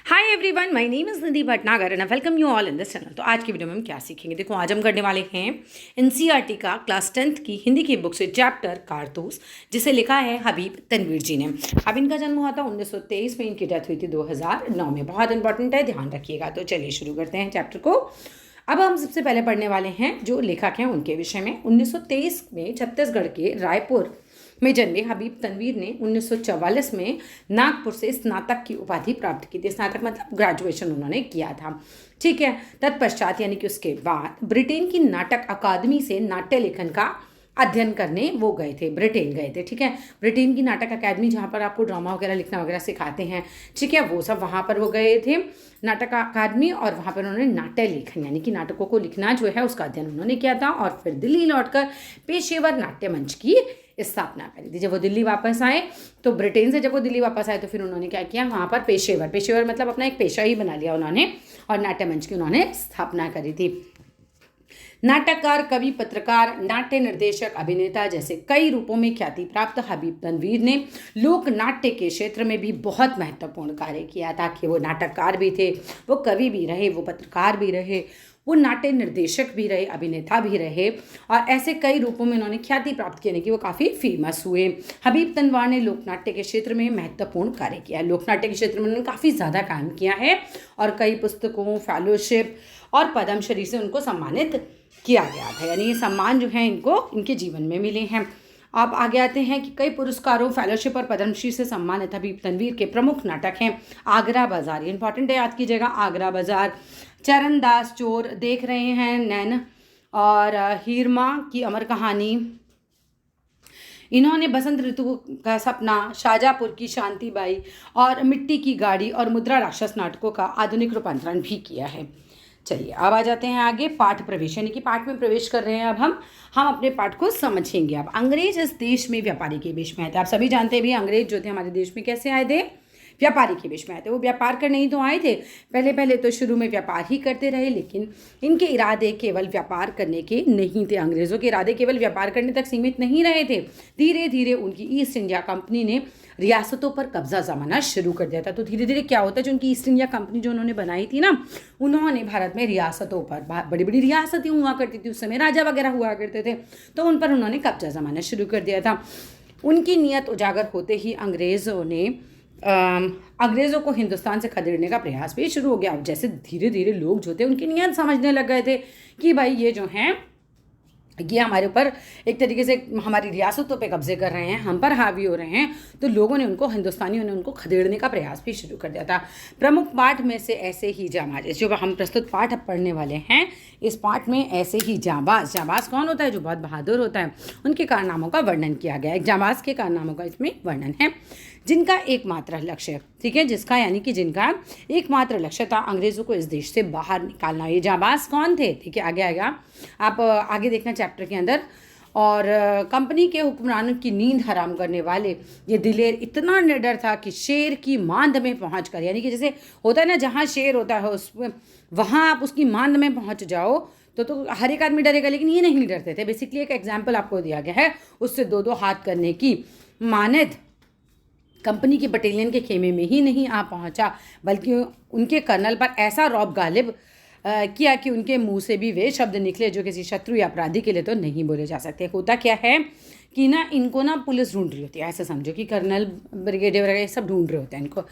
Hi everyone, my name is Nidhi Bhatnagar and I welcome you all in this channel. तो आज की video में हम क्या सीखेंगे? देखो, आज हम करने वाले हैं एनसीईआरटी का क्लास 10th की हिंदी की बुक से चैप्टर कारतूस, जिसे लिखा है हबीब तनवीर जी ने। अब इनका जन्म हुआ था 1923 में, इनकी डेथ हुई थी 2009 में। बहुत इंपॉर्टेंट है, ध्यान रखिएगा। तो चलिए शुरू करते हैं चैप्टर को। अब हम सबसे पहले पढ़ने वाले हैं जो लेखक हैं उनके विषय में। 1923 में छत्तीसगढ़ के रायपुर में जन्मे हबीब तनवीर ने 1944 में नागपुर से स्नातक की उपाधि प्राप्त की थी। स्नातक मतलब ग्रेजुएशन उन्होंने किया था, ठीक है। तत्पश्चात यानी कि उसके बाद ब्रिटेन की नाटक अकादमी से नाट्य लेखन का अध्ययन करने वो गए थे, ब्रिटेन गए थे, ठीक है। ब्रिटेन की नाटक अकादमी जहाँ पर आपको ड्रामा वगैरह लिखना वगैरह सिखाते हैं, ठीक है, वो सब वहाँ पर वो गए थे, नाटक अकादमी। और वहाँ पर उन्होंने नाट्य लेखन यानी कि नाटकों को लिखना जो है उसका अध्ययन उन्होंने किया था। और फिर दिल्ली लौटकर पेशेवर नाट्य मंच की स्थापना करी थी। जब वो दिल्ली वापस आए तो ब्रिटेन से जब वो दिल्ली वापस आए तो फिर उन्होंने क्या किया, वहाँ पर पेशेवर मतलब अपना एक पेशा ही बना लिया उन्होंने, और नाट्य मंच की उन्होंने स्थापना करी थी। नाटककार, कवि, पत्रकार, नाट्य निर्देशक, अभिनेता जैसे कई रूपों में ख्याति प्राप्त हबीब तनवीर ने लोक नाट्य के क्षेत्र में भी बहुत महत्वपूर्ण कार्य किया था। कि वो नाटककार भी थे, वो कवि भी रहे, वो पत्रकार भी रहे, वो नाट्य निर्देशक भी रहे, अभिनेता भी रहे, और ऐसे कई रूपों में उन्होंने ख्याति प्राप्त किया कि वो काफ़ी फेमस हुए। हबीब तनवार ने लोकनाट्य के क्षेत्र में महत्वपूर्ण कार्य किया है। लोकनाट्य के क्षेत्र में उन्होंने काफ़ी ज़्यादा काम किया है और कई पुस्तकों, फेलोशिप और पद्मश्री से उनको सम्मानित किया गया था। यानी ये सम्मान जो है इनको इनके जीवन में मिले हैं। आप आगे आते हैं कि कई पुरस्कारों, फेलोशिप और पद्मश्री से सम्मानित हबीब तनवीर के प्रमुख नाटक हैं आगरा बाजार, ये इंपॉर्टेंट है, याद कीजिएगा, आगरा बाजार, चरणदास चोर, देख रहे हैं नैन, और हीरमा की अमर कहानी। इन्होंने बसंत ऋतु का सपना, शाहजहाँपुर की शांतिबाई और मिट्टी की गाड़ी और मुद्रा राक्षस नाटकों का आधुनिक रूपांतरण भी किया है। चलिए अब आ जाते हैं आगे, पाठ प्रवेश, यानी कि पाठ में प्रवेश कर रहे हैं। अब हम अपने पाठ को समझेंगे। अब अंग्रेज इस देश में व्यापारी के वेश में आए थे। आप सभी जानते हैं भी अंग्रेज जो थे हमारे देश में कैसे आए थे, व्यापारी के वेश में आए थे। वो व्यापार करने ही तो आए थे, पहले तो शुरू में व्यापार ही करते रहे, लेकिन इनके इरादे केवल व्यापार करने के नहीं थे। अंग्रेज़ों के इरादे केवल व्यापार करने तक सीमित नहीं रहे थे। धीरे धीरे उनकी ईस्ट इंडिया कंपनी ने रियासतों पर कब्जा जमाना शुरू कर दिया था। तो धीरे धीरे क्या होता है, जो उनकी ईस्ट इंडिया कंपनी जो उन्होंने बनाई थी ना, उन्होंने भारत में रियासतों पर, बड़ी बड़ी रियासतें हुआ करती थी उस समय, राजा वगैरह हुआ करते थे, तो उन पर उन्होंने कब्जा जमाना शुरू कर दिया था। उनकी नीयत उजागर होते ही अंग्रेज़ों को हिंदुस्तान से खदेड़ने का प्रयास भी शुरू हो गया। अब जैसे धीरे धीरे लोग जो थे उनकी नीयत समझने लग गए थे कि भाई ये जो हैं ये हमारे ऊपर एक तरीके से हमारी रियासतों पे कब्जे कर रहे हैं, हम पर हावी हो रहे हैं, तो लोगों ने उनको, हिंदुस्तानियों ने उनको खदेड़ने का प्रयास भी शुरू कर दिया था। प्रमुख पाठ में से ऐसे ही जांबाज, जो हम प्रस्तुत पाठ अब पढ़ने वाले हैं, इस पाठ में ऐसे ही जांबाज कौन होता है, जो बहुत बहादुर होता है, उनके कारनामों का वर्णन किया गया है। जांबाज के कारनामों का इसमें वर्णन है। जिनका एकमात्र लक्ष्य, ठीक है, जिनका एकमात्र लक्ष्य था अंग्रेज़ों को इस देश से बाहर निकालना। ये जांबाज कौन थे, ठीक है, आगे आएगा, आप आगे देखना चैप्टर के अंदर। और कंपनी के हुक्मरानों की नींद हराम करने वाले ये दिलेर इतना निडर था कि शेर की मांद में पहुंचकर, यानी कि जैसे होता है ना, जहाँ शेर होता है उस वहाँ आप उसकी मांद में पहुंच जाओ तो हर एक आदमी डरेगा, लेकिन ये नहीं डरते थे। बेसिकली एक एग्जाम्पल आपको दिया गया है, उससे दो हाथ करने की मानद कंपनी के बटालियन के खेमे में ही नहीं आ पहुंचा, बल्कि उनके कर्नल पर ऐसा रौब गालिब किया कि उनके मुंह से भी वे शब्द निकले जो किसी शत्रु या अपराधी के लिए तो नहीं बोले जा सकते। होता क्या है कि ना, इनको ना पुलिस ढूंढ रही होती है, ऐसे समझो कि कर्नल, ब्रिगेडियर वगैरह सब ढूंढ रहे होते हैं इनको।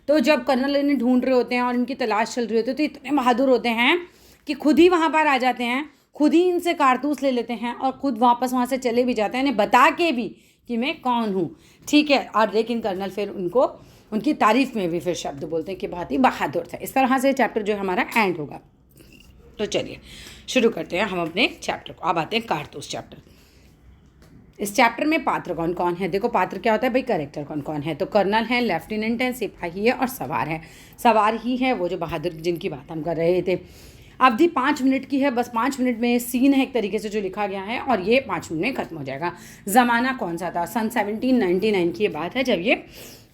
तो जब कर्नल इन्हें ढूंढ रहे होते हैं और इनकी तलाश चल रही होती है, तो इतने बहादुर होते हैं कि खुद ही वहाँ पर आ जाते हैं, खुद ही इनसे कारतूस ले लेते हैं और खुद वापस वहाँ से चले भी जाते हैं, इन्हें बता के भी कि मैं कौन हूँ, ठीक है। और लेकिन कर्नल फिर उनको, उनकी तारीफ में भी फिर शब्द बोलते हैं कि बहुत ही बहादुर था। इस तरह से चैप्टर जो हमारा एंड होगा। तो चलिए शुरू करते हैं हम अपने चैप्टर को। अब आते हैं कारतूस चैप्टर। इस चैप्टर में पात्र कौन कौन है, देखो पात्र क्या होता है भाई, कैरेक्टर कौन कौन है। तो कर्नल है, लेफ्टिनेंट है, सिपाही है और सवार है। सवार ही है वो जो बहादुर जिनकी बात हम कर रहे थे। अवधि 5 मिनट की है, बस 5 मिनट में सीन है एक तरीके से जो लिखा गया है, और ये 5 मिनट में खत्म हो जाएगा। ज़माना कौन सा था, सन 1799 की ये बात है, जब ये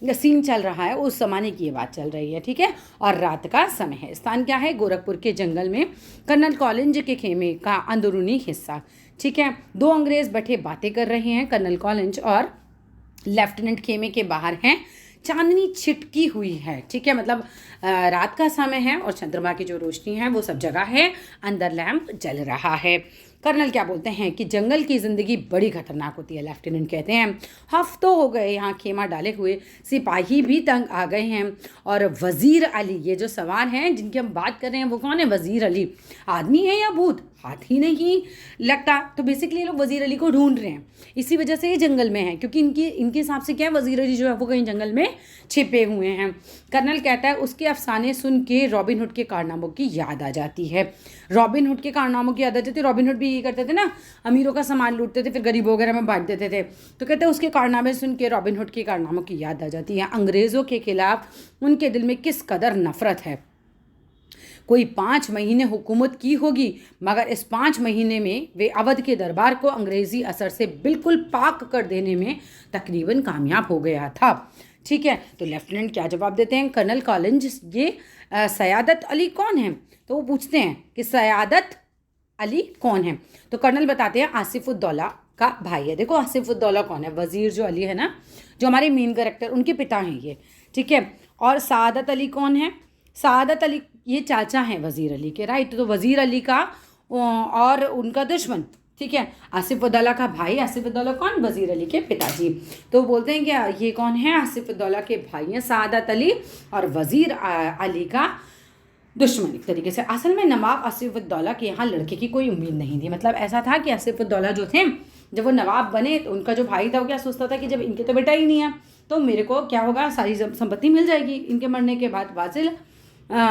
सीन चल रहा है, उस ज़माने की ये बात चल रही है, ठीक है। और रात का समय है। स्थान क्या है, गोरखपुर के जंगल में कर्नल कॉलिंज के खेमे का अंदरूनी हिस्सा, ठीक है। 2 अंग्रेज़ बैठे बातें कर रहे हैं, कर्नल कॉलिंज और लेफ्टिनेंट खेमे के बाहर हैं, चांदनी छिटकी हुई है, ठीक है, मतलब रात का समय है और चंद्रमा की जो रोशनी है वो सब जगह है, अंदर लैंप जल रहा है। कर्नल क्या बोलते हैं कि जंगल की ज़िंदगी बड़ी खतरनाक होती है। लेफ्टिनेंट कहते हैं हफ्तों हो गए यहाँ खेमा डाले हुए, सिपाही भी तंग आ गए हैं। और वज़ीर अली, ये जो सवार हैं जिनकी हम बात कर रहे हैं वो कौन है? वज़ीर अली। आदमी है या भूत? हाथ ही नहीं लगता। तो बेसिकली ये लोग वज़ीर अली को ढूंढ रहे हैं, इसी वजह से ये जंगल में है, क्योंकि इनके हिसाब से क्या है, वज़ीर अली जो है वो कहीं जंगल में छिपे हुए हैं। कर्नल कहता है उसके अफसाने सुन के रॉबिन हुड के कारनामों की याद आ जाती है। रॉबिन हुड के कारनामों की याद आ जाती है। रॉबिन हुड भी ये करते थे ना, अमीरों का सामान लूटते थे फिर गरीबों वगैरह में बांट देते थे। तो कहते हैं उसके कारनामे सुन के रॉबिन हुड के कारनामों की याद आ जाती है। अंग्रेज़ों के खिलाफ उनके दिल में किस कदर नफरत है। कोई 5 महीने हुकूमत की होगी, मगर इस 5 महीने में वे अवध के दरबार को अंग्रेज़ी असर से बिल्कुल पाक कर देने में तकरीबन कामयाब हो गया था। ठीक है, तो लेफ्टिनेंट क्या जवाब देते हैं? कर्नल कॉलिंस, ये सयादत अली कौन है? तो वो पूछते हैं कि सयादत अली कौन है? तो कर्नल बताते हैं आसिफुद्दौला का भाई है। देखो आसिफुद्दौला कौन है? वज़ीर जो अली है ना, जो हमारे मेन कैरेक्टर, उनके पिता हैं ये, ठीक है। और सआदत अली कौन है? सआदत अली ये चाचा हैं वज़ीर अली के, राइट। तो वज़ीर अली का और उनका दुश्मन, ठीक है, आसिफुद्दौला का भाई। आसिफुद्दौला कौन? वज़ीर अली के पिताजी। तो बोलते हैं कि ये कौन है? आसिफुद्दौला के भाई हैं सआदत अली और वज़ीर अली का दुश्मन एक तरीके से। असल में नवाब आसिफुद्दौला के यहाँ लड़के की कोई उम्मीद नहीं थी। मतलब ऐसा था कि आसिफुद्दौला जो थे, जब वो नवाब बने तो उनका जो भाई था वो क्या सोचता था कि जब इनके तो बेटा ही नहीं है तो मेरे को क्या होगा, सारी संपत्ति मिल जाएगी इनके मरने के बाद।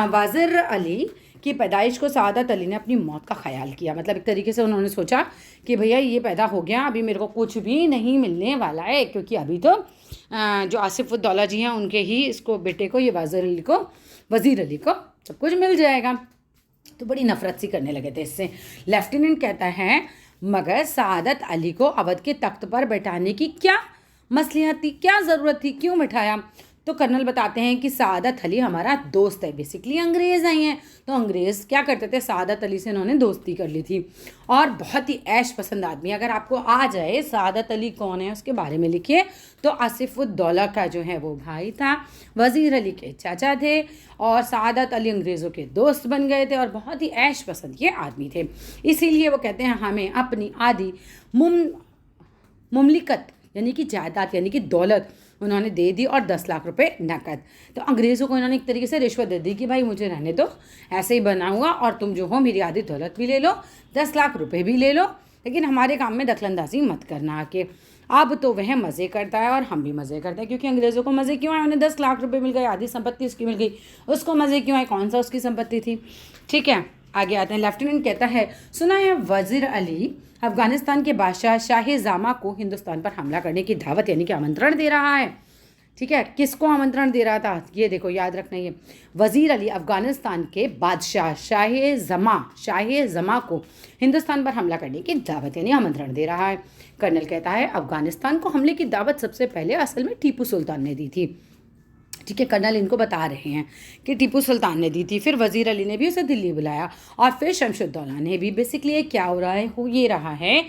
वाज़िर अली की पैदाइश को सआदत अली ने अपनी मौत का ख्याल किया। मतलब एक तरीके से उन्होंने सोचा कि भैया ये पैदा हो गया, अभी मेरे को कुछ भी नहीं मिलने वाला है, क्योंकि अभी तो जो आसिफुद्दौला जी हैं उनके ही इसको बेटे को, ये वज़ीर अली को सब कुछ मिल जाएगा। तो बड़ी नफरत सी करने लगे थे इससे। लेफ्टिनेंट कहता है मगर सआदत अली को अवध के तख्त पर बैठाने की क्या मसलिहत थी, क्या ज़रूरत थी, क्यों बैठाया? तो कर्नल बताते हैं कि सआदत अली हमारा दोस्त है। बेसिकली अंग्रेज़ आई हैं, तो अंग्रेज़ क्या करते थे, सआदत अली से इन्होंने दोस्ती कर ली थी। और बहुत ही ऐश पसंद आदमी। अगर आपको आ जाए सआदत अली कौन है उसके बारे में लिखिए। तो आसिफुद्दौला का जो है वो भाई था, वज़ीर अली के चाचा थे, और सआदत अली अंग्रेज़ों के दोस्त बन गए थे, और बहुत ही ऐश पसंद ये आदमी थे। इसीलिए वो कहते हैं हमें अपनी आधी मुमलिकत यानी कि जायदाद यानी कि दौलत उन्होंने दे दी, और 10 लाख रुपए नकद। तो अंग्रेज़ों को इन्होंने एक तरीके से रिश्वत दे दी कि भाई मुझे रहने दो, ऐसे ही बना हुआ, और तुम जो हो मेरी आधी दौलत भी ले लो, 10 लाख रुपए भी ले लो, लेकिन हमारे काम में दखलंदाजी मत करना आके। अब तो वह मज़े करता है और हम भी मज़े करते हैं, क्योंकि अंग्रेज़ों को मज़े क्यों आए? उन्हें 10 लाख रुपए मिल गए, आधी संपत्ति उसकी मिल गई, उसको मज़े क्यों आए? कौन सा उसकी संपत्ति थी? ठीक है, आगे आते हैं। लेफ्टिनेंट कहता है सुना है वज़ीर अली अफ़गानिस्तान के बादशाह शाह ज़मा को हिंदुस्तान पर हमला करने की दावत यानी कि आमंत्रण दे रहा है। ठीक है, किसको आमंत्रण दे रहा था? ये देखो, याद रखना, ये वज़ीर अली अफ़गानिस्तान के बादशाह शाह ज़मा को हिंदुस्तान पर हमला करने की दावत यानी आमंत्रण दे रहा है। कर्नल कहता है अफ़गानिस्तान को हमले की दावत सबसे पहले असल में टीपू सुल्तान ने दी थी। ठीक है, कर्नल इनको बता रहे हैं कि टीपू सुल्तान ने दी थी, फिर वज़ीर अली ने भी उसे दिल्ली बुलाया, और फिर शमशुद्दौला ने भी। बेसिकली क्या हो रहा है, हो ये रहा है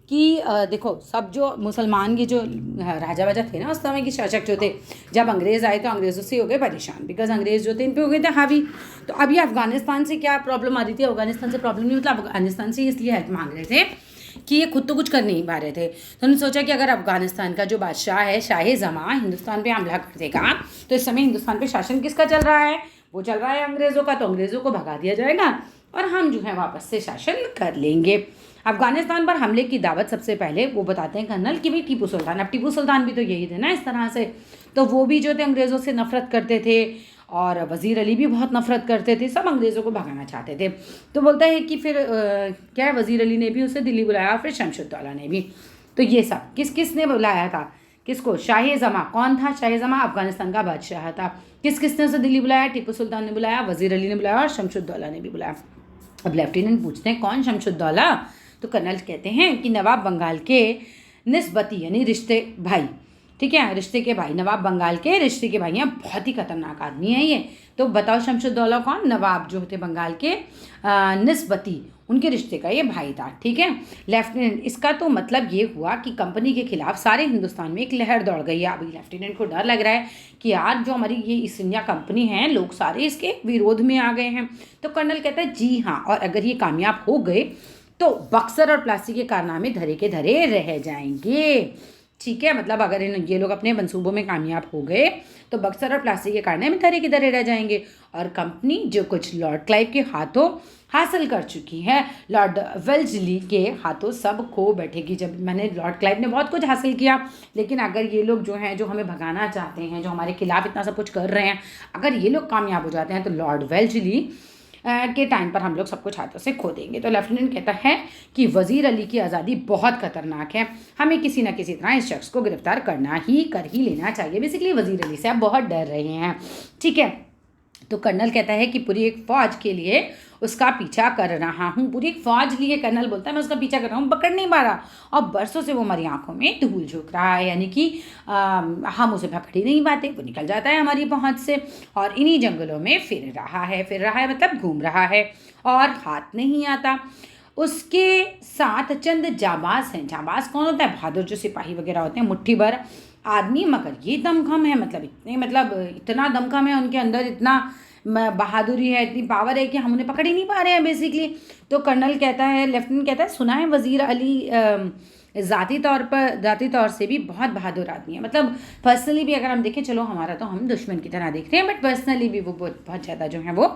कि देखो, सब जो मुसलमान के जो राजा वाजा थे ना उस समय के शासक जो थे, जब अंग्रेज़ आए तो अंग्रेज़ों से हो गए परेशान, बिकॉज अंग्रेज़ जो थे इन पे हो गए थे हावी। तो अब ये अफ़गानिस्तान से क्या प्रॉब्लम आ रही थी? अफ़गानिस्तान से प्रॉब्लम नहीं, मतलब अफ़गानिस्तान से इसलिए हेल्प मांग रहे थे कि ये खुद तो कुछ कर नहीं पा रहे थे। तो उन्होंने सोचा कि अगर अफ़गानिस्तान का जो बादशाह है शाह ज़मा हिंदुस्तान पे हमला कर देगा तो इस समय हिंदुस्तान पे शासन किसका चल रहा है? वो चल रहा है अंग्रेज़ों का। तो अंग्रेज़ों को भगा दिया जाएगा और हम जो है वापस से शासन कर लेंगे। अफ़गानिस्तान पर हमले की दावत सबसे पहले वो बताते हैं कर्नल कि भाई टीपू सुल्तान, अब टीपू सुल्तान भी तो यही थे ना इस तरह से, तो वो भी जो थे अंग्रेज़ों से नफ़रत करते थे, और वज़ीर अली भी बहुत नफ़रत करते थे, सब अंग्रेज़ों को भगाना चाहते थे। तो बोलता है कि फिर क्या है, वज़ीर अली ने भी उसे दिल्ली बुलाया, फिर शमशुद्दौला ने भी। तो ये सब किसने बुलाया था? किसको? शाह ज़मा। कौन था शाह ज़मा? अफ़गानिस्तान का बादशाह था। किसने उसे दिल्ली बुलाया? टीपू सुल्तान ने बुलाया, वज़ीर अली ने बुलाया, और शमशुद्दौला ने भी बुलाया। अब लेफ्टिनेंट पूछते हैं कौन शमशुद्दौला? तो कर्नल कहते हैं कि नवाब बंगाल के निस्बती यानी रिश्ते भाई, ठीक है, रिश्ते के भाई, नवाब बंगाल के रिश्ते के भाई हैं, बहुत ही खतरनाक आदमी है ये। तो बताओ शमशुद्दौला कौन? नवाब जो थे बंगाल के निस्बती, उनके रिश्ते का ये भाई था, ठीक है। लेफ्टिनेंट, इसका तो मतलब ये हुआ कि कंपनी के खिलाफ सारे हिंदुस्तान में एक लहर दौड़ गई है। अभी लेफ्टिनेंट को डर लग रहा है कि यार जो हमारी ये ईस्ट इंडिया कंपनी है, लोग सारे इसके विरोध में आ गए हैं। तो कर्नल कहता है जी हाँ, और अगर ये कामयाब हो गए तो बक्सर और प्लासी के कारनामे धरे के धरे रह जाएंगे, ठीक है। मतलब अगर ये लोग अपने मंसूबों में कामयाब हो गए तो बक्सर और प्लासी के कारनामे धरे के धरे रह जाएंगे, और कंपनी जो कुछ लॉर्ड क्लाइव के हाथों हासिल कर चुकी है, लॉर्ड वेल्जली के हाथों सब खो बैठेगी। जब मैंने लॉर्ड क्लाइव ने बहुत कुछ हासिल किया, लेकिन अगर ये लोग जो हैं, जो हमें भगाना चाहते हैं, जो हमारे खिलाफ इतना सब कुछ कर रहे हैं, अगर ये लोग कामयाब हो जाते हैं तो लॉर्ड वेल्जली के टाइम पर हम लोग सब कुछ हाथों से खो देंगे। तो लेफ्टिनेंट कहता है कि वज़ीर अली की आज़ादी बहुत खतरनाक है, हमें किसी न किसी तरह इस शख्स को गिरफ्तार कर ही लेना चाहिए। बेसिकली वज़ीर अली से आप बहुत डर रहे हैं, ठीक है। तो कर्नल कहता है कि पूरी एक फ़ौज के लिए उसका पीछा कर रहा हूँ, पूरी एक फ़ौज लिए कर्नल बोलता है मैं उसका पीछा कर रहा हूँ, पकड़ नहीं पा रहा, और बरसों से वो हमारी आंखों में धूल झोंक रहा है, यानी कि हम उसे पकड़ ही नहीं पाते, वो निकल जाता है हमारी पहुँच से, और इन्हीं जंगलों में फिर रहा है मतलब घूम रहा है और हाथ नहीं आता। उसके साथ चंद जाबाज हैं। जाबाज कौन होता है? बहादुर जो सिपाही वगैरह होते हैं, मुट्ठी भर आदमी, मगर ये दमखम है, मतलब इतना दमखम है उनके अंदर, इतना बहादुरी है, इतनी पावर है कि हम उन्हें पकड़ ही नहीं पा रहे हैं बेसिकली। तो कर्नल कहता है, लेफ्टिनेंट कहता है सुना है वज़ीर अली ज़ाती तौर से भी बहुत बहादुर आदमी है। मतलब पर्सनली भी अगर हम देखें, चलो हमारा तो हम दुश्मन की तरह देख रहे हैं, बट पर्सनली भी वो बहुत ज़्यादा जो है वो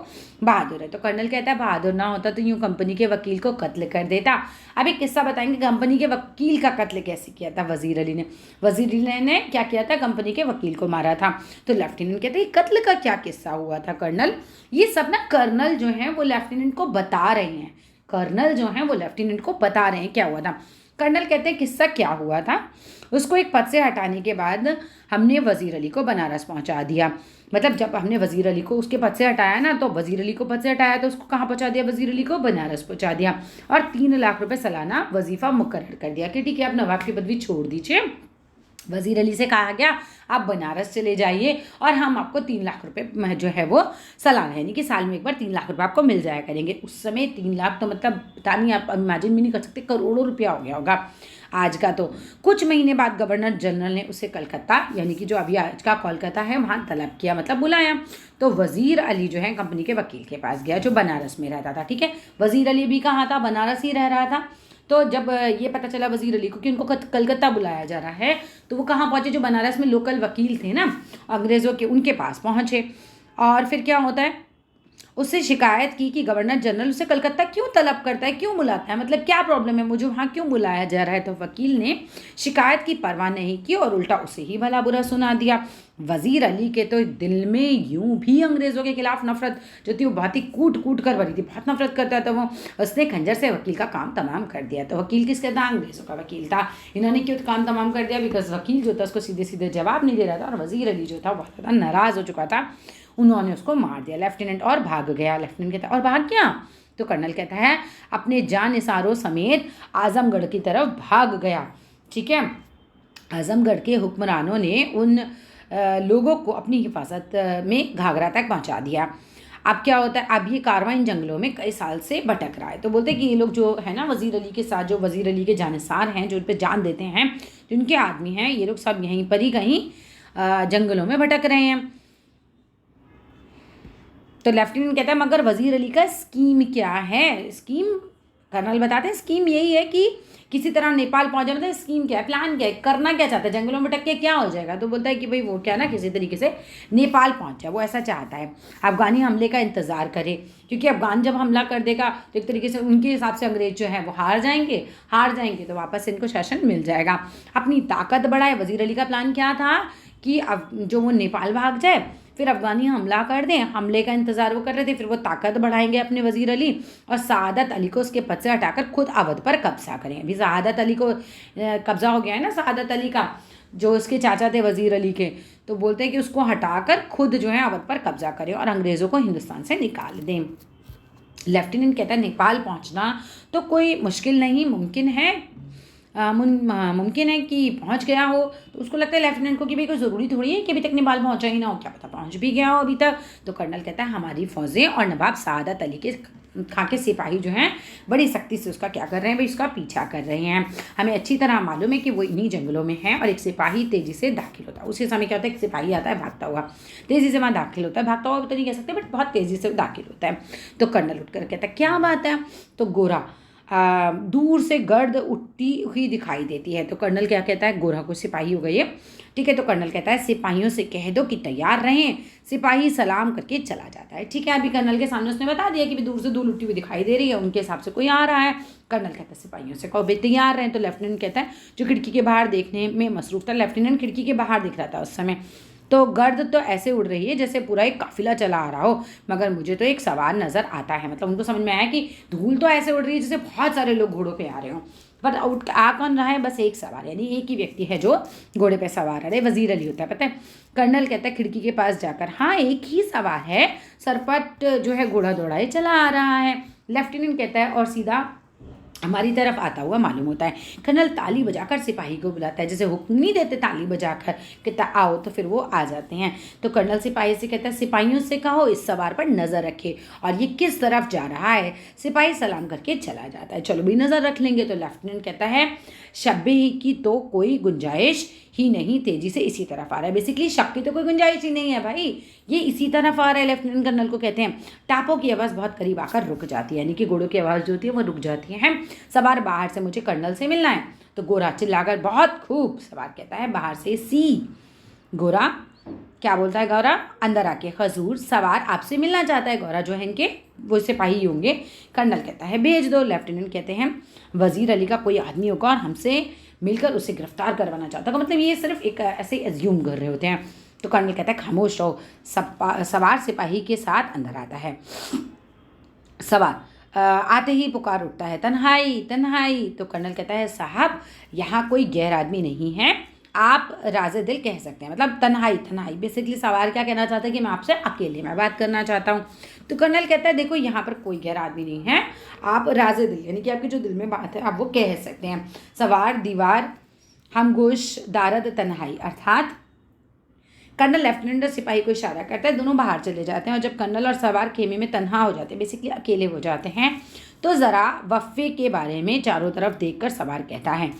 बहादुर है। तो कर्नल कहता है बहादुर ना होता तो यूँ कंपनी के वकील को कत्ल कर देता। अब एक किस्सा बताएंगे, कंपनी के वकील का कत्ल कैसे किया था वज़ीर अली ने। वज़ीर अली ने क्या किया था? कंपनी के वकील को मारा था। तो लेफ्टिनेंट कहते हैं कत्ल का क्या किस्सा हुआ था कर्नल? ये सब ना कर्नल जो है वो लेफ्टिनेंट को बता रहे हैं, कर्नल जो है वो लेफ्टिनेंट को बता रहे हैं क्या हुआ था। कर्नल कहते हैं किस्सा क्या हुआ था, उसको एक पद से हटाने के बाद हमने वज़ीर अली को बनारस पहुंचा दिया। मतलब जब हमने वज़ीर अली को उसके पद से हटाया ना, तो वज़ीर अली को पद से हटाया तो उसको कहाँ पहुंचा दिया? वज़ीर अली को बनारस पहुंचा दिया, और 3 लाख रुपए सालाना वजीफ़ा मुकर्रर कर दिया कि ठीक है, आप नवाब की पदवी छोड़ दीजिए। वज़ीर अली से कहा गया आप बनारस चले जाइए और हम आपको 3 लाख रुपए जो है वो सालाना, यानी कि साल में एक बार 3 लाख रुपए आपको मिल जाया करेंगे। उस समय 3 लाख तो मतलब पता नहीं, आप इमेजिन भी नहीं कर सकते, करोड़ों रुपया हो गया होगा आज का। तो कुछ महीने बाद गवर्नर जनरल ने उसे कलकत्ता, यानी कि जो अभी आज का कोलकाता है, वहाँ तलब किया, मतलब बुलाया। तो वज़ीर अली जो है कंपनी के वकील के पास गया जो बनारस में रहता था, ठीक है। वज़ीर अली भी कहाँ था? बनारस ही रह रहा था। तो जब ये पता चला वज़ीर अली को कि उनको कलकत्ता बुलाया जा रहा है, तो वो कहाँ पहुँचे? जो बनारस में लोकल वकील थे ना अंग्रेज़ों के, उनके पास पहुँचे। और फिर क्या होता है, उससे शिकायत की कि गवर्नर जनरल उसे कलकत्ता क्यों तलब करता है, क्यों बुलाता है, मतलब क्या प्रॉब्लम है, मुझे वहाँ क्यों बुलाया जा रहा है। तो वकील ने शिकायत की परवाह नहीं की और उल्टा उसे ही भला बुरा सुना दिया। वज़ीर अली के तो दिल में यूं भी अंग्रेज़ों के खिलाफ नफरत जो थी वो बहुत ही कूट कूट कर भरी थी, बहुत नफरत करता था वो। उसने खंजर से वकील का काम तमाम कर दिया। तो वकील किसका था? अंग्रेज़ों का वकील था। इन्होंने क्यों काम तमाम कर दिया? बिकॉज वकील जो था उसको सीधे सीधे जवाब नहीं दे रहा था, और वज़ीर अली जो था बहुत ज़्यादा नाराज़ हो चुका था। उन्होंने उसको मार दिया लेफ्टिनेंट, और भाग गया। लेफ्टिनेंट कहता है और भाग गया? तो कर्नल कहता है अपने जानिसारों समेत आजमगढ़ की तरफ भाग गया, ठीक है। आजमगढ़ के हुक्मरानों ने उन लोगों को अपनी हिफाजत में घाघरा तक पहुंचा दिया। अब क्या होता है, अब ये कारवां इन जंगलों में कई साल से भटक रहा है। तो बोलते हैं कि ये लोग जो है ना वज़ीर अली के साथ, जो वज़ीर अली के जानिसार हैं, जो उन पर जान देते हैं, जो उनके आदमी हैं, ये लोग सब यहीं पर ही कहीं जंगलों में भटक रहे हैं। तो लेफ्टिनेंट कहता है मगर वज़ीर अली का स्कीम क्या है? स्कीम कर्नल बताते हैं स्कीम यही है कि किसी तरह नेपाल पहुंचा। मतलब स्कीम क्या है, प्लान क्या है, करना क्या चाहता है, जंगलों में भटक के क्या हो जाएगा? तो बोलता है कि भाई वो क्या ना किसी तरीके से नेपाल पहुंच जाए, वो ऐसा चाहता है। अफगानी हमले का इंतज़ार करे, क्योंकि अफगान जब हमला कर देगा तो एक तरीके से उनके हिसाब से अंग्रेज जो है वो हार जाएंगे तो वापस इनको शासन मिल जाएगा। अपनी ताकत बढ़ाए। वज़ीर अली का प्लान क्या था कि अब जो वो नेपाल भाग जाए, फिर अफगानी हमला कर दें, हमले का इंतज़ार वो कर रहे थे, फिर वो ताकत बढ़ाएंगे अपने वज़ीर अली, और सआदत अली को उसके पद से हटाकर खुद अवध पर कब्जा करें। अभी सआदत अली को कब्जा हो गया है ना, सआदत अली का, जो उसके चाचा थे वज़ीर अली के। तो बोलते हैं कि उसको हटाकर खुद जो है अवध पर कब्जा करें और अंग्रेज़ों को हिंदुस्तान से निकाल दें। लेफ्टिनेंट कहता है नेपाल पहुँचना तो कोई मुश्किल नहीं, मुमकिन है। मुमकिन है कि पहुंच गया हो। तो उसको लगता है लेफ्टिनेंट को कि भाई कोई ज़रूरी थोड़ी है कि अभी तक नेपाल पहुंचा ही ना हो, क्या पता पहुंच भी गया हो अभी तक। तो कर्नल कहता है हमारी फ़ौजें और नवाब सादत अली के खां के सिपाही जो हैं बड़ी सख्ती से उसका क्या कर रहे हैं भाई, उसका पीछा कर रहे हैं। हमें अच्छी तरह मालूम है कि वो इन्हीं जंगलों में है। और एक सिपाही तेज़ी से दाखिल होता है। उसी समय क्या होता है, एक सिपाही आता है भागता हुआ, तेज़ी से वहाँ दाखिल होता है। भागता हुआ तो नहीं कह सकते, बट बहुत तेज़ी से दाखिल होता है। तो कर्नल उठ कर कहता है क्या बात है। तो गोरा दूर से गर्द उठती हुई दिखाई देती है। तो कर्नल क्या कहता है, गोरा को सिपाही हो गई है, ठीक है। तो कर्नल कहता है सिपाहियों से कह दो कि तैयार रहें। सिपाही सलाम करके चला जाता है, ठीक है। अभी कर्नल के सामने उसने बता दिया कि भी दूर से धूल उठती हुई दिखाई दे रही है, उनके हिसाब से कोई आ रहा है। कर्नल कहता है सिपाहियों से कहो भाई तैयार रहें। तो लेफ्टिनेंट कहता है, जो खिड़की के बाहर देखने में मसरूफ था, लेफ्टिनेंट खिड़की के बाहर दिख रहा था उस समय, तो गर्द तो ऐसे उड़ रही है जैसे पूरा एक काफिला चला आ रहा हो, मगर मुझे तो एक सवार नजर आता है। मतलब उनको समझ में आया कि धूल तो ऐसे उड़ रही है जैसे बहुत सारे लोग घोड़ों पे आ रहे हो, पर आ कौन रहा है, बस एक सवार, यानी एक ही व्यक्ति है जो घोड़े पे सवार है। वजीर अली होता है, पता है। कर्नल कहता है खिड़की के पास जाकर, हाँ एक ही सवार है, सरपट जो है घोड़ा दौड़ाए चला आ रहा है। लेफ्टिनेंट कहता है और सीधा हमारी तरफ आता हुआ मालूम होता है। कर्नल ताली बजाकर सिपाही को बुलाता है, जैसे हुक्म नहीं देते ताली बजाकर कहता आओ, तो फिर वो आ जाते हैं। तो कर्नल सिपाही से कहता है सिपाहियों से कहो इस सवार पर नज़र रखे और ये किस तरफ जा रहा है। सिपाही सलाम करके चला जाता है, चलो भी नज़र रख लेंगे। तो लेफ्टिनेंट कहता है शब्बे की तो कोई गुंजाइश ही नहीं, तेजी से इसी तरफ आ रहा है। बेसिकली शक की तो कोई गुंजाइश ही नहीं है भाई, ये इसी तरफ आ रहा है। लेफ्टिनेंट कर्नल को कहते हैं। टापों की आवाज़ बहुत करीब आकर रुक जाती है, यानी कि घोड़ों की आवाज़ जो होती है वो रुक जाती है। सवार बाहर से मुझे कर्नल से मिलना है। तो गोरा चिल्लाकर बहुत खूब, सवार कहता है बाहर से सी। गोरा क्या बोलता है, गोरा अंदर आके हजूर सवार आपसे मिलना चाहता है। गोरा जो है इनके वो सिपाही होंगे। कर्नल कहता है भेज दो। लेफ्टिनेंट कहते हैं वजीर अली का कोई आदमी होगा और हमसे मिलकर उसे गिरफ्तार करवाना चाहता होगा। मतलब ये सिर्फ एक ऐसे एज्यूम कर रहे होते हैं। तो कर्नल कहता है खामोश रहो। सवार सिपाही के साथ अंदर आता है। सवार आते ही पुकार उठता है तन्हाई तन्हाई। तो कर्नल कहता है साहब यहाँ कोई गैर आदमी नहीं है, आप राज़े दिल कह सकते हैं। मतलब तन्हाई तन्हाई बेसिकली सवार क्या कहना चाहता है कि मैं आपसे अकेले में बात करना चाहता हूँ। तो कर्नल कहता है देखो यहाँ पर कोई गैर आदमी नहीं है, आप राज़े दिल यानी कि आपकी जो दिल में बात है आप वो कह सकते हैं। सवार दीवार हमगोश दारद तन्हाई, अर्थात कर्नल लेफ्टिनेंट और सिपाही को इशारा करता है, दोनों बाहर चले जाते हैं। और जब कर्नल और सवार खेमे में तन्हा हो जाते हैं, बेसिकली अकेले हो जाते हैं, तो ज़रा वक्फे के बारे में चारों तरफ देखकर सवार कहता है,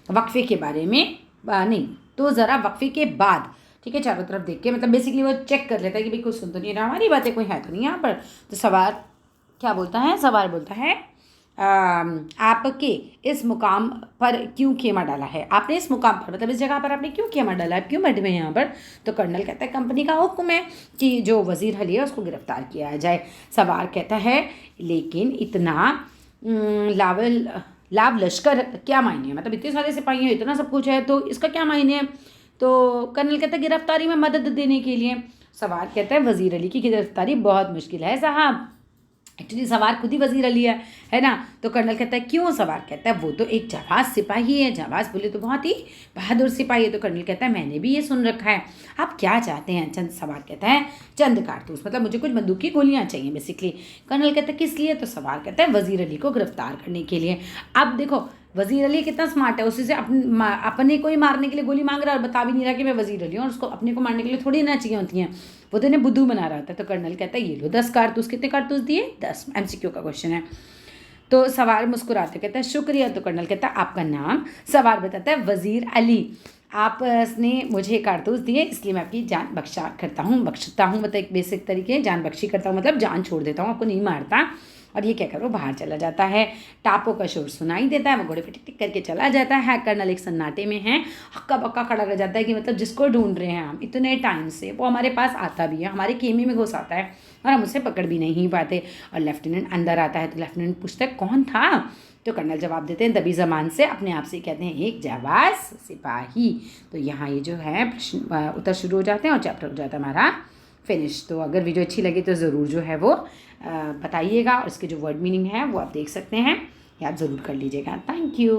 वक्फे के बारे में नहीं तो ज़रा वक्फे के बाद, ठीक है, चारों तरफ देख के, मतलब बेसिकली वो चेक कर लेता है कि भाई कुछ सुन तो नहीं रहा हमारी बातें, कोई है तो नहीं यहाँ पर। तो सवार क्या बोलता है, सवार बोलता है आपके इस मुकाम पर क्यों खेमा डाला है, आपने इस मुकाम पर मतलब इस जगह पर आपने क्यों खेमा डाला है, क्यों बैठे हुए हैं यहाँ पर। तो कर्नल कहता है कंपनी का हुक्म है कि जो वजीर अली है उसको गिरफ्तार किया जाए। सवार कहता है लेकिन इतना लाभ लश्कर क्या मायने है, मतलब इतने सारे सिपाही हैं, इतना सब कुछ है, तो इसका क्या मायने है। तो कर्नल कहता है गिरफ्तारी में मदद देने के लिए। सवार कहता है वजीर अली की गिरफ्तारी बहुत मुश्किल है साहब, एक्चुअली सवार खुद ही वजीर अली है ना। तो कर्नल कहता है क्यों। सवार कहता है वो तो एक जाबाज सिपाही है, जाबाज बोले तो बहुत ही बहादुर सिपाही है। तो कर्नल कहता है मैंने भी ये सुन रखा है, आप क्या चाहते हैं। चंद सवार कहता है चंद कारतूस, मतलब मुझे कुछ बंदूक की गोलियां चाहिए बेसिकली। कर्नल कहता है किस लिए। तो सवार कहता है वजीर अली को गिरफ्तार करने के लिए। अब देखो वजीर अली कितना स्मार्ट है, उसी से अपने को ही मारने के लिए गोली मांग रहा है और बता भी नहीं रहा कि मैं वजीर अली हूँ, और उसको अपने को मारने के लिए थोड़ी ना चाहिए होती हैं, वो तो इन्हें बुद्धू बना रहा था। तो कर्नल कहता है ये लो 10 कारतूस। कितने कारतूस दिए, 10, MCQ का क्वेश्चन है। तो सवार मुस्कुराते कहता है शुक्रिया। तो कर्नल कहता है आपका नाम। सवार बताता है वजीर अली, आपने मुझे कारतूस दिए इसलिए मैं आपकी जान बख्शता हूँ, मतलब एक बेसिक तरीके जान बख्शी करता हूँ, मतलब जान छोड़ देता हूँ, आपको नहीं मारता। और ये कहकर वो बाहर चला जाता है। टापों का शोर सुनाई देता है, वो घोड़े पे टिक टिक करके चला जाता है। कर्नल एक सन्नाटे में है, हक्का बक्का खड़ा रह जाता है कि मतलब जिसको ढूंढ रहे हैं हम इतने टाइम से, वो हमारे पास आता भी है, हमारे खेमे में घुस आता है और हम उसे पकड़ भी नहीं पाते। और लेफ्टिनेंट अंदर आता है। तो लेफ्टिनेंट पूछता है कौन था। तो कर्नल जवाब देते हैं दबी ज़बान से, अपने आप से कहते हैं एक जाबाज सिपाही। तो यहाँ ये जो है प्रश्न उत्तर शुरू हो जाते हैं और चैप्टर हो जाता है हमारा फिनिश। तो अगर वीडियो अच्छी लगी तो ज़रूर जो है वो बताइएगा, और इसके जो वर्ड मीनिंग है वो आप देख सकते हैं, याद ज़रूर कर लीजिएगा। Thank you.